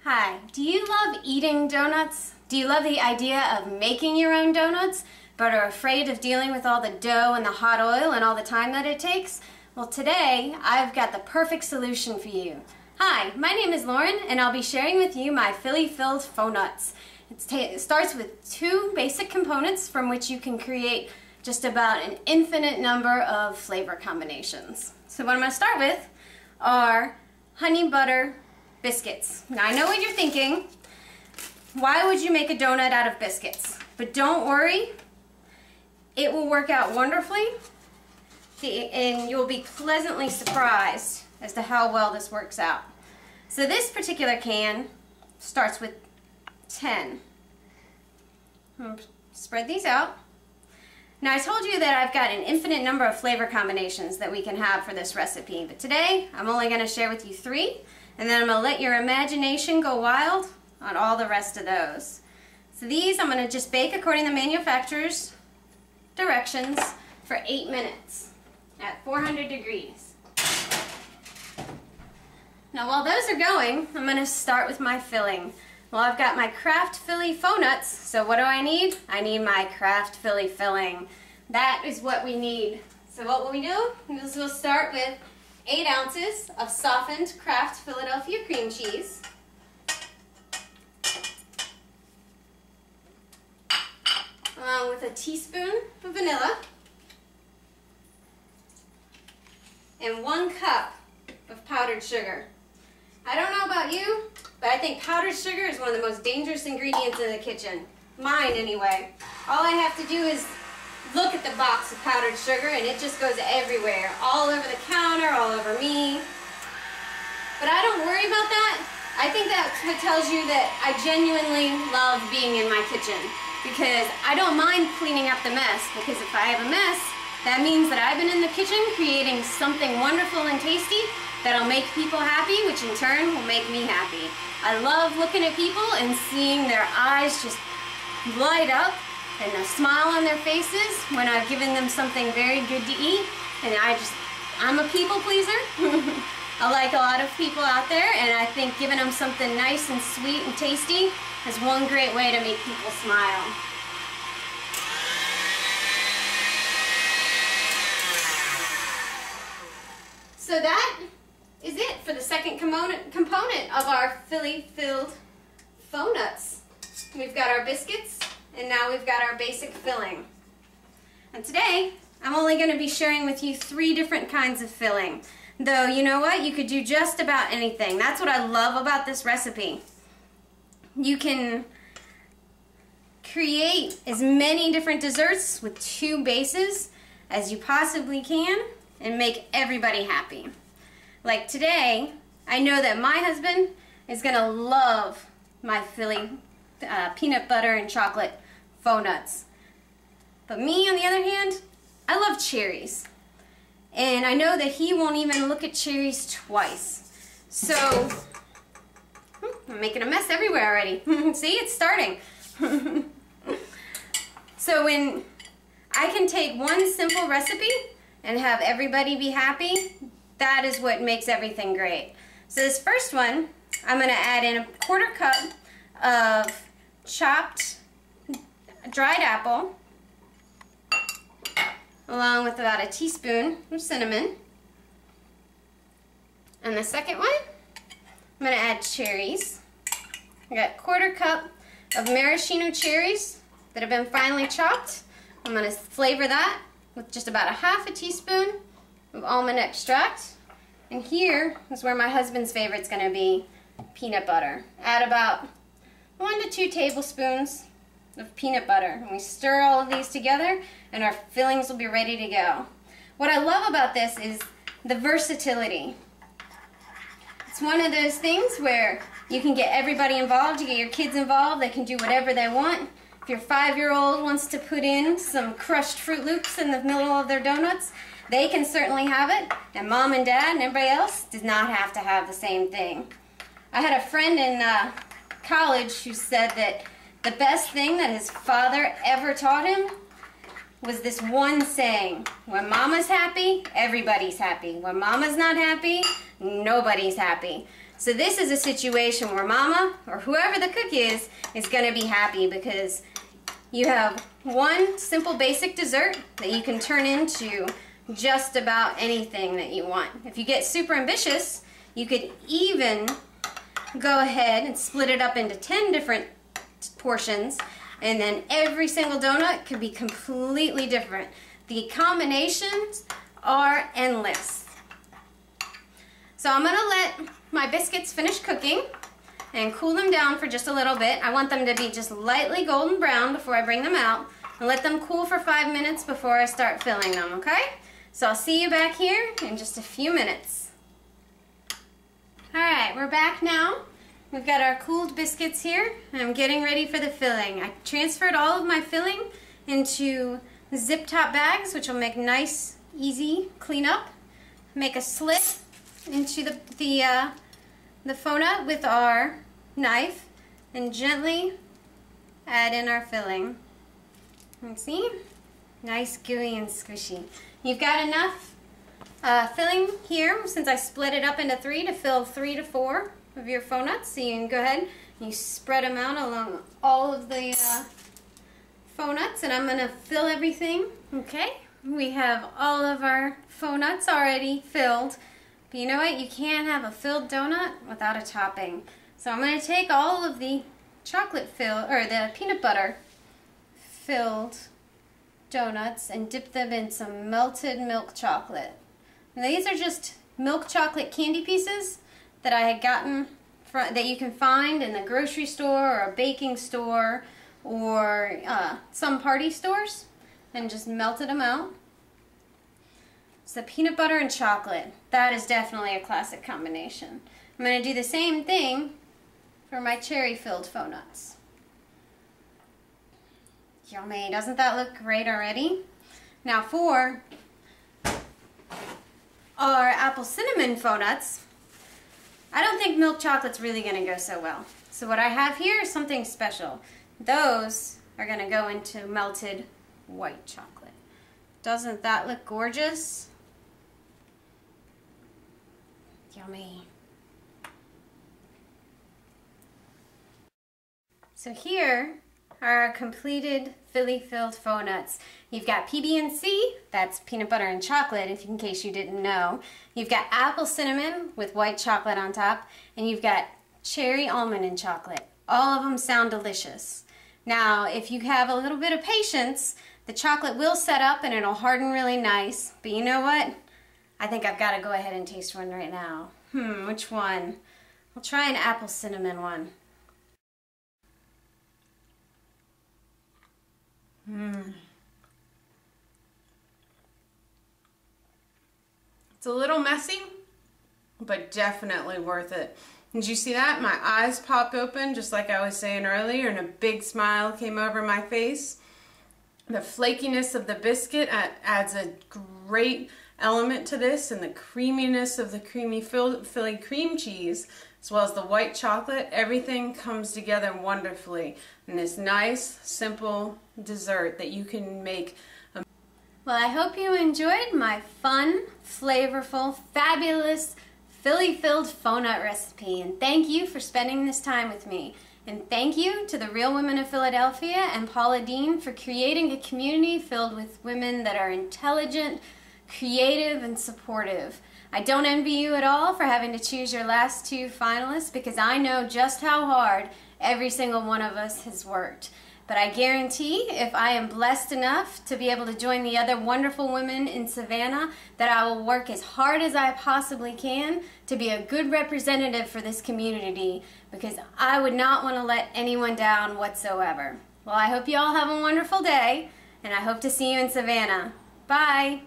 Hi, do you love eating donuts? Do you love the idea of making your own donuts, but are afraid of dealing with all the dough and the hot oil and all the time that it takes? Well, today I've got the perfect solution for you. Hi, my name is Lauren, and I'll be sharing with you my Philly-filled Faux nuts. It starts with two basic components from which you can create just about an infinite number of flavor combinations. So what I'm going to start with are honey butter biscuits. Now I know what you're thinking. Why would you make a donut out of biscuits? But don't worry, it will work out wonderfully, and you'll be pleasantly surprised as to how well this works out. So this particular can starts with 10. Spread these out. Now I told you that I've got an infinite number of flavor combinations that we can have for this recipe, but today I'm only going to share with you 3, and then I'm going to let your imagination go wild on all the rest of those. So these I'm going to just bake according to the manufacturer's directions for 8 minutes at 400 degrees. Now while those are going, I'm going to start with my filling. Well, I've got my Kraft Philly Faux nuts, so what do I need? I need my Kraft Philly filling. That is what we need. So what will we do? We'll start with 8 ounces of softened Kraft Philadelphia cream cheese. Along with a teaspoon of vanilla. And 1 cup of powdered sugar. I don't know about you, but I think powdered sugar is one of the most dangerous ingredients in the kitchen. Mine, anyway. All I have to do is look at the box of powdered sugar and it just goes everywhere. All over the counter, all over me. But I don't worry about that. I think that tells you that I genuinely love being in my kitchen. Because I don't mind cleaning up the mess. Because if I have a mess, that means that I've been in the kitchen creating something wonderful and tasty that'll make people happy, which in turn will make me happy. I love looking at people and seeing their eyes just light up and a smile on their faces when I've given them something very good to eat. And I'm a people pleaser. I like a lot of people out there, and I think giving them something nice and sweet and tasty is one great way to make people smile. So that is it for the second component of our Philly-filled Faux nuts. We've got our biscuits, and now we've got our basic filling. And today, I'm only going to be sharing with you 3 different kinds of filling. Though, you know what? You could do just about anything. That's what I love about this recipe. You can create as many different desserts with 2 bases as you possibly can and make everybody happy. Like today, I know that my husband is going to love my Philly peanut butter and chocolate faux nuts. But me, on the other hand, I love cherries. And I know that he won't even look at cherries twice. So, I'm making a mess everywhere already. See, it's starting. So when I can take one simple recipe and have everybody be happy, that is what makes everything great. So this first one, I'm going to add in a 1/4 cup of chopped dried apple, along with about a teaspoon of cinnamon. And the second one, I'm going to add cherries. I got 1/4 cup of maraschino cherries that have been finely chopped. I'm going to flavor that with just about a 1/2 teaspoon of almond extract. And here is where my husband's favorite's going to be, peanut butter. Add about 1 to 2 tablespoons of peanut butter. And we stir all of these together and our fillings will be ready to go. What I love about this is the versatility. It's one of those things where you can get everybody involved, you get your kids involved, they can do whatever they want. If your 5-year-old wants to put in some crushed Fruit Loops in the middle of their donuts, they can certainly have it, and mom and dad and everybody else does not have to have the same thing. I had a friend in college who said that the best thing that his father ever taught him was this one saying: when mama's happy, everybody's happy. When mama's not happy, nobody's happy. So this is a situation where mama, or whoever the cook is going to be happy because you have one simple basic dessert that you can turn into just about anything that you want. If you get super ambitious, you could even go ahead and split it up into 10 different portions, and then every single donut could be completely different. The combinations are endless. So I'm going to let my biscuits finish cooking and cool them down for just a little bit. I want them to be just lightly golden brown before I bring them out, and let them cool for 5 minutes before I start filling them, okay? So I'll see you back here in just a few minutes. Alright, we're back now. We've got our cooled biscuits here, and I'm getting ready for the filling. I transferred all of my filling into zip top bags, which will make nice, easy cleanup. Make a slit into the faux nut with our knife and gently add in our filling. And see? Nice, gooey, and squishy. You've got enough filling here, since I split it up into 3, to fill 3 to 4 of your faux nuts. So you can go ahead and you spread them out along all of the faux nuts, and I'm going to fill everything. Okay, we have all of our faux nuts already filled. But you know what? You can't have a filled donut without a topping. So I'm going to take all of the the peanut butter filled donuts and dip them in some melted milk chocolate. And these are just milk chocolate candy pieces that I had gotten that you can find in the grocery store or a baking store or some party stores, and just melted them out. So peanut butter and chocolate, that is definitely a classic combination. I'm going to do the same thing for my cherry-filled faux nuts. Yummy, doesn't that look great already? Now for our apple cinnamon faux nuts, I don't think milk chocolate's really going to go so well. So what I have here is something special. Those are going to go into melted white chocolate. Doesn't that look gorgeous? Yummy. So here are our completed Philly-filled faux nuts. You've got PB&C, that's peanut butter and chocolate, in case you didn't know. You've got apple cinnamon with white chocolate on top, and you've got cherry almond and chocolate. All of them sound delicious. Now, if you have a little bit of patience, the chocolate will set up and it'll harden really nice. But you know what? I think I've got to go ahead and taste one right now. Which one? I'll try an apple cinnamon one. It's a little messy, but definitely worth it. Did you see that? My eyes popped open, just like I was saying earlier, and a big smile came over my face. The flakiness of the biscuit adds a great element to this, and the creaminess of the creamy Philly cream cheese, as well as the white chocolate, everything comes together wonderfully in this nice, simple dessert that you can make. Well, I hope you enjoyed my fun, flavorful, fabulous Philly-filled faux nut recipe, and thank you for spending this time with me. And thank you to the Real Women of Philadelphia and Paula Dean for creating a community filled with women that are intelligent, creative, and supportive. I don't envy you at all for having to choose your last 2 finalists, because I know just how hard every single one of us has worked. But I guarantee if I am blessed enough to be able to join the other wonderful women in Savannah, that I will work as hard as I possibly can to be a good representative for this community, because I would not want to let anyone down whatsoever. Well, I hope you all have a wonderful day, and I hope to see you in Savannah. Bye!